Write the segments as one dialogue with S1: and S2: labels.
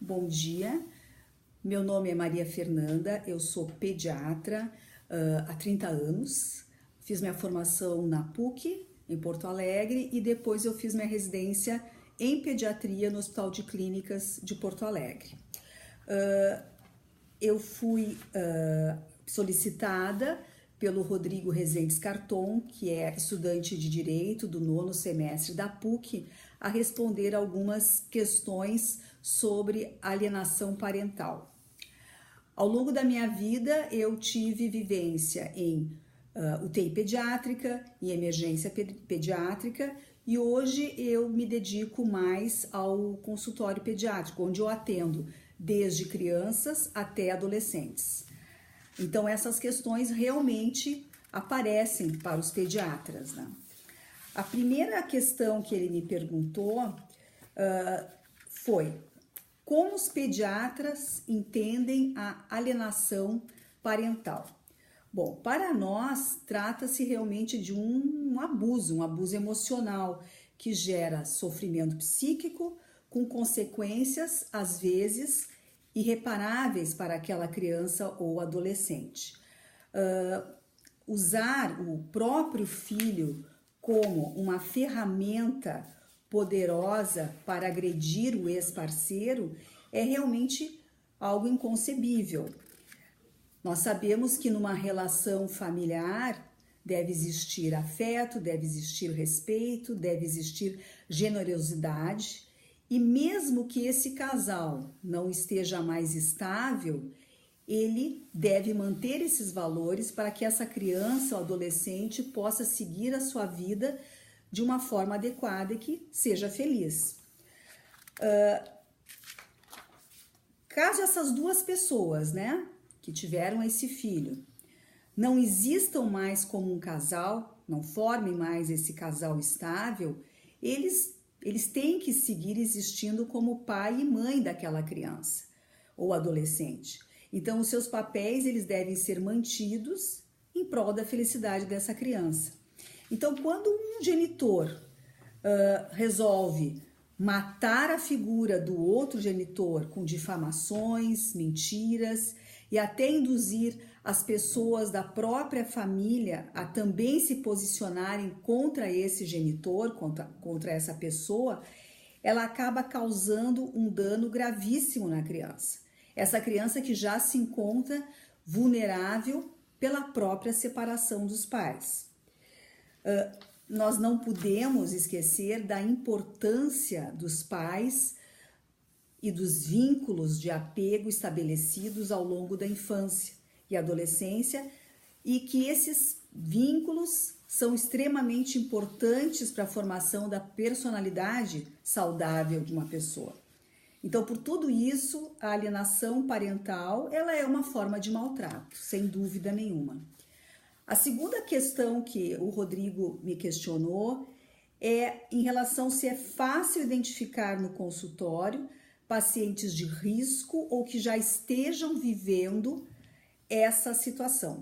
S1: Bom dia, meu nome é Maria Fernanda, eu sou pediatra há 30 anos, fiz minha formação na PUC, em Porto Alegre, e depois eu fiz minha residência em pediatria no Hospital de Clínicas de Porto Alegre. Eu fui solicitada pelo Rodrigo Rezende Carton, que é estudante de Direito do 9º semestre da PUC, a responder algumas questões sobre alienação parental. Ao longo da minha vida, eu tive vivência em UTI pediátrica, em emergência pediátrica, e hoje eu me dedico mais ao consultório pediátrico, onde eu atendo desde crianças até adolescentes. Então, essas questões realmente aparecem para os pediatras, né? A primeira questão que ele me perguntou foi: como os pediatras entendem a alienação parental? Bom, para nós, trata-se realmente de um abuso emocional que gera sofrimento psíquico, com consequências, às vezes, irreparáveis para aquela criança ou adolescente. Usar o próprio filho como uma ferramenta poderosa para agredir o ex-parceiro é realmente algo inconcebível. Nós sabemos que numa relação familiar deve existir afeto, deve existir respeito, deve existir generosidade. E mesmo que esse casal não esteja mais estável, ele deve manter esses valores para que essa criança ou adolescente possa seguir a sua vida de uma forma adequada e que seja feliz. Caso essas duas pessoas, né, que tiveram esse filho, não existam mais como um casal, não formem mais esse casal estável, eles têm que seguir existindo como pai e mãe daquela criança ou adolescente. Então, os seus papéis eles devem ser mantidos em prol da felicidade dessa criança. Então, quando um genitor resolve matar a figura do outro genitor com difamações, mentiras e até induzir as pessoas da própria família a também se posicionarem contra esse genitor, contra essa pessoa, ela acaba causando um dano gravíssimo na criança. Essa criança que já se encontra vulnerável pela própria separação dos pais. Nós não podemos esquecer da importância dos pais e dos vínculos de apego estabelecidos ao longo da infância e adolescência, e que esses vínculos são extremamente importantes para a formação da personalidade saudável de uma pessoa. Então, por tudo isso, a alienação parental, ela é uma forma de maltrato, sem dúvida nenhuma. A segunda questão que o Rodrigo me questionou é em relação se é fácil identificar no consultório pacientes de risco ou que já estejam vivendo essa situação.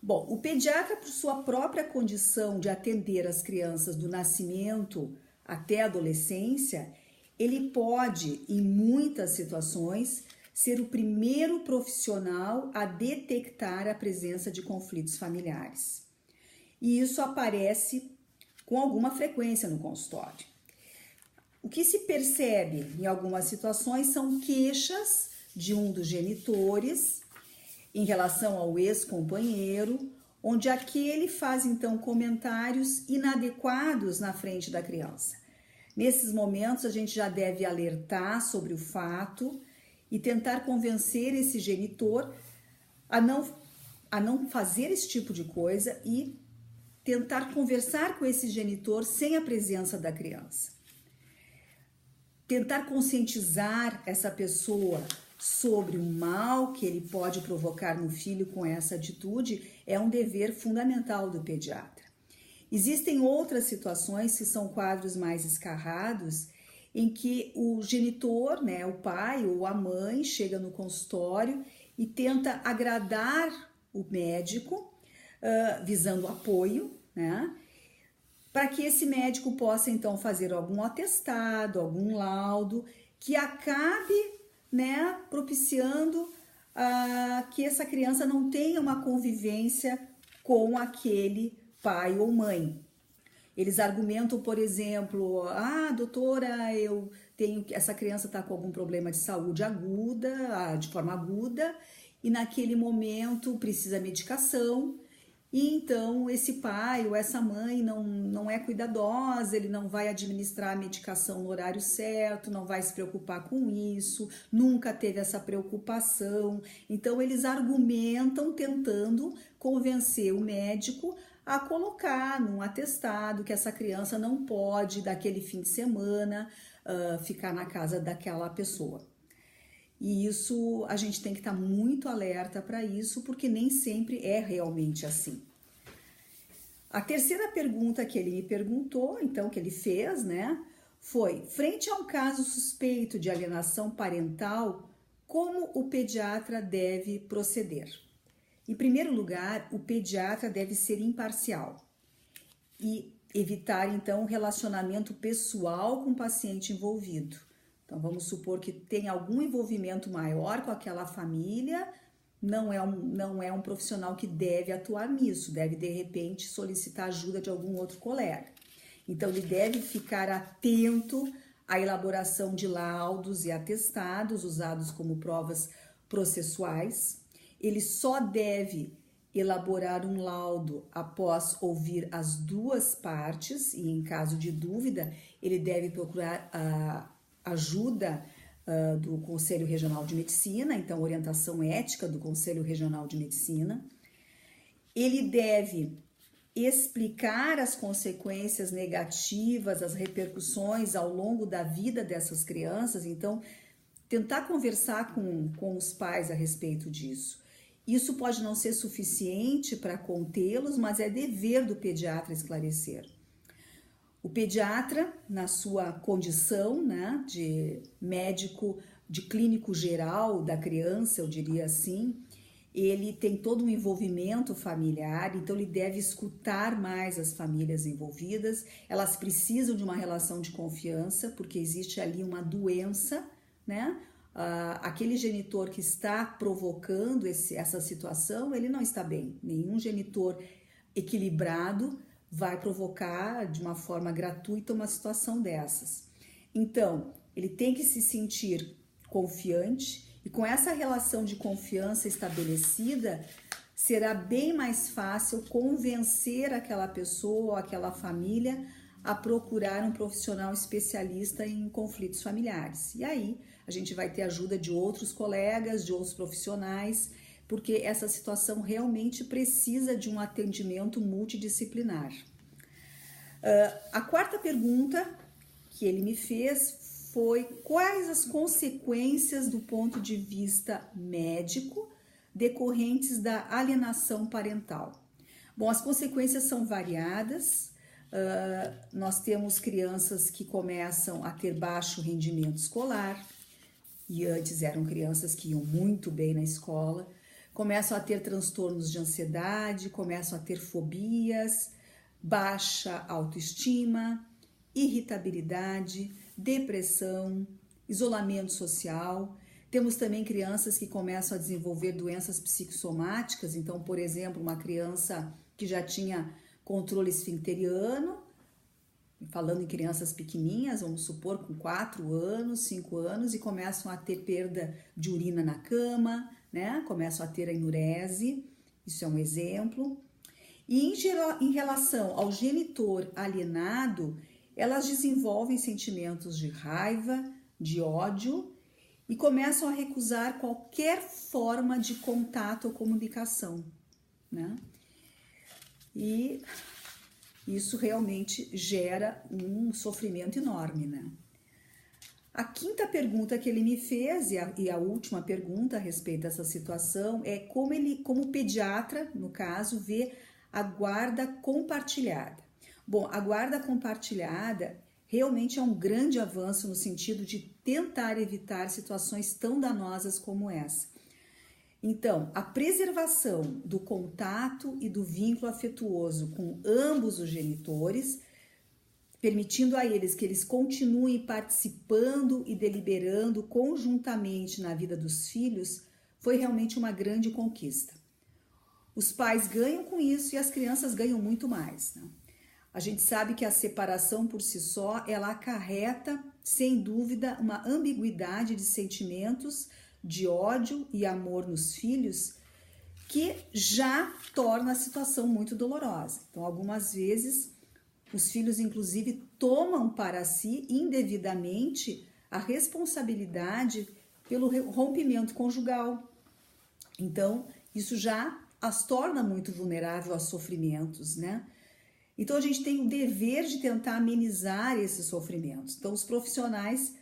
S1: Bom, o pediatra, por sua própria condição de atender as crianças do nascimento até a adolescência, ele pode, em muitas situações, ser o primeiro profissional a detectar a presença de conflitos familiares. E isso aparece com alguma frequência no consultório. O que se percebe em algumas situações são queixas de um dos genitores em relação ao ex-companheiro, onde aquele faz então comentários inadequados na frente da criança. Nesses momentos a gente já deve alertar sobre o fato e tentar convencer esse genitor a não fazer esse tipo de coisa e tentar conversar com esse genitor sem a presença da criança. Tentar conscientizar essa pessoa sobre o mal que ele pode provocar no filho com essa atitude é um dever fundamental do pediatra. Existem outras situações que são quadros mais escarrados, em que o genitor, né, o pai ou a mãe, chega no consultório e tenta agradar o médico, visando apoio, né, para que esse médico possa então fazer algum atestado, algum laudo que acabe né, propiciando que essa criança não tenha uma convivência com aquele pai ou mãe. Eles argumentam, por exemplo, doutora, essa criança está com algum problema de saúde aguda, de forma aguda, e naquele momento precisa medicação, e então esse pai ou essa mãe não é cuidadosa, ele não vai administrar a medicação no horário certo, não vai se preocupar com isso, nunca teve essa preocupação. Então eles argumentam tentando convencer o médico a colocar num atestado que essa criança não pode, daquele fim de semana, ficar na casa daquela pessoa. E isso, a gente tem que estar muito alerta para isso, porque nem sempre é realmente assim. A terceira pergunta que ele me perguntou, então, que ele fez, né, foi: frente a um caso suspeito de alienação parental, como o pediatra deve proceder? Em primeiro lugar, o pediatra deve ser imparcial e evitar, então, um relacionamento pessoal com o paciente envolvido. Então, vamos supor que tem algum envolvimento maior com aquela família, não é um profissional que deve atuar nisso, deve, de repente, solicitar ajuda de algum outro colega. Então, ele deve ficar atento à elaboração de laudos e atestados usados como provas processuais. Ele só deve elaborar um laudo após ouvir as duas partes e, em caso de dúvida, ele deve procurar a ajuda do Conselho Regional de Medicina, então orientação ética do Conselho Regional de Medicina. Ele deve explicar as consequências negativas, as repercussões ao longo da vida dessas crianças, então tentar conversar com os pais a respeito disso. Isso pode não ser suficiente para contê-los, mas é dever do pediatra esclarecer. O pediatra, na sua condição, né, de médico, de clínico geral da criança, eu diria assim, ele tem todo um envolvimento familiar, então ele deve escutar mais as famílias envolvidas. Elas precisam de uma relação de confiança, porque existe ali uma doença, né? Aquele genitor que está provocando essa situação, ele não está bem. Nenhum genitor equilibrado vai provocar de uma forma gratuita uma situação dessas. Então, ele tem que se sentir confiante, e com essa relação de confiança estabelecida, será bem mais fácil convencer aquela pessoa, aquela família, a procurar um profissional especialista em conflitos familiares. E aí, a gente vai ter ajuda de outros colegas, de outros profissionais, porque essa situação realmente precisa de um atendimento multidisciplinar. A quarta pergunta que ele me fez foi: quais as consequências do ponto de vista médico decorrentes da alienação parental? Bom, as consequências são variadas. Nós temos crianças que começam a ter baixo rendimento escolar, e antes eram crianças que iam muito bem na escola, começam a ter transtornos de ansiedade, começam a ter fobias, baixa autoestima, irritabilidade, depressão, isolamento social. Temos também crianças que começam a desenvolver doenças psicossomáticas. Então, por exemplo, uma criança que já tinha controle esfincteriano, falando em crianças pequenininhas, vamos supor, com 4 anos, 5 anos, e começam a ter perda de urina na cama, né? Começam a ter a enurese, isso é um exemplo. E em relação ao genitor alienado, elas desenvolvem sentimentos de raiva, de ódio, e começam a recusar qualquer forma de contato ou comunicação, né? E isso realmente gera um sofrimento enorme, né? A quinta pergunta que ele me fez, e a última pergunta a respeito dessa situação, é como o pediatra, no caso, vê a guarda compartilhada. Bom, a guarda compartilhada realmente é um grande avanço no sentido de tentar evitar situações tão danosas como essa. Então, a preservação do contato e do vínculo afetuoso com ambos os genitores permitindo a eles que eles continuem participando e deliberando conjuntamente na vida dos filhos, foi realmente uma grande conquista. Os pais ganham com isso e as crianças ganham muito mais, né? A gente sabe que a separação por si só, ela acarreta, sem dúvida, uma ambiguidade de sentimentos, de ódio e amor nos filhos, que já torna a situação muito dolorosa. Então, algumas vezes, os filhos, inclusive, tomam para si, indevidamente, a responsabilidade pelo rompimento conjugal. Então, isso já as torna muito vulneráveis a sofrimentos, né? Então, a gente tem o dever de tentar amenizar esses sofrimentos. Então, os profissionais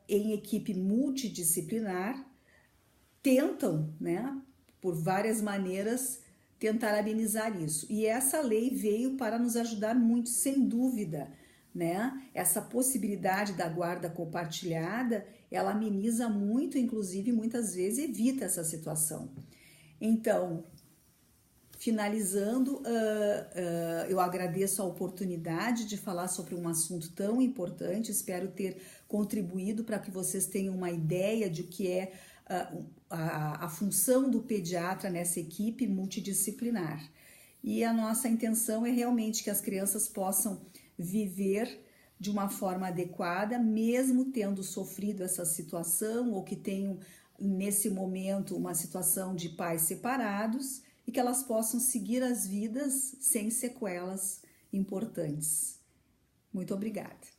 S1: em equipe multidisciplinar tentam, né, por várias maneiras, tentar amenizar isso. E essa lei veio para nos ajudar muito, sem dúvida, né? Essa possibilidade da guarda compartilhada, ela ameniza muito, inclusive, muitas vezes evita essa situação. Então, finalizando, eu agradeço a oportunidade de falar sobre um assunto tão importante, espero ter contribuído para que vocês tenham uma ideia de o que é a função do pediatra nessa equipe multidisciplinar. E a nossa intenção é realmente que as crianças possam viver de uma forma adequada, mesmo tendo sofrido essa situação ou que tenham, nesse momento, uma situação de pais separados, e que elas possam seguir as vidas sem sequelas importantes. Muito obrigada.